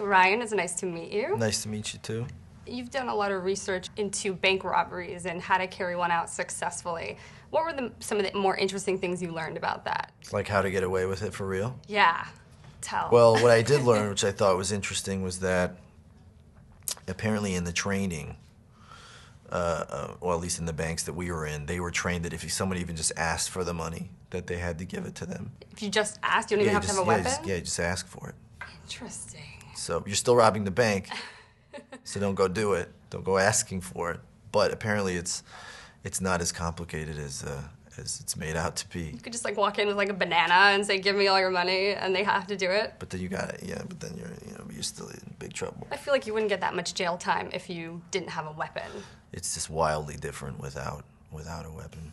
Ryan, it's nice to meet you. Nice to meet you, too. You've done a lot of research into bank robberies and how to carry one out successfully. What were some of the more interesting things you learned about that? Like how to get away with it for real? Yeah, tell. Well, what I did learn, which I thought was interesting, was that apparently in the training, well, at least in the banks that we were in, they were trained that if someone even just asked for the money, that they had to give it to them. If you just asked, you don't even have to have a weapon? Just ask for it. Interesting. So you're still robbing the bank, so don't go do it. Don't go asking for it. But apparently it's not as complicated as it's made out to be. You could just like walk in with like a banana and say, "Give me all your money," and they have to do it. But then you got it, yeah. But then you're still in big trouble. I feel like you wouldn't get that much jail time if you didn't have a weapon. It's just wildly different without a weapon.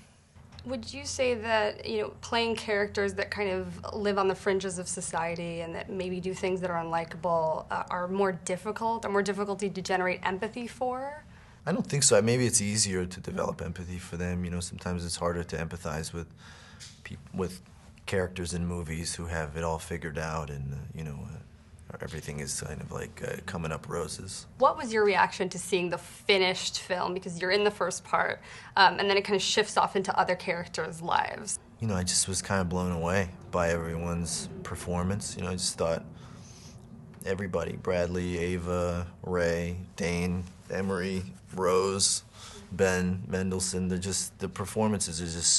Would you say that, playing characters that kind of live on the fringes of society and that maybe do things that are unlikable are more difficult, or more difficulty to generate empathy for? I don't think so. Maybe it's easier to develop empathy for them. Sometimes it's harder to empathize with characters in movies who have it all figured out and, everything is kind of like coming up roses. What was your reaction to seeing the finished film? Because you're in the first part, and then it kind of shifts off into other characters' lives. I just was kind of blown away by everyone's performance. I just thought everybody, Bradley, Eva, Ray, Dane, Emory, Rose, Ben, Mendelsohn, the performances are just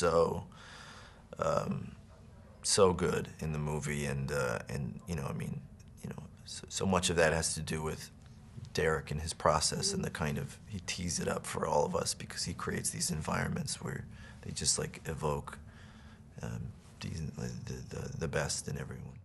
so good in the movie, and so much of that has to do with Derek and his process and the kind of, he tees it up for all of us because he creates these environments where they just like evoke the best in everyone.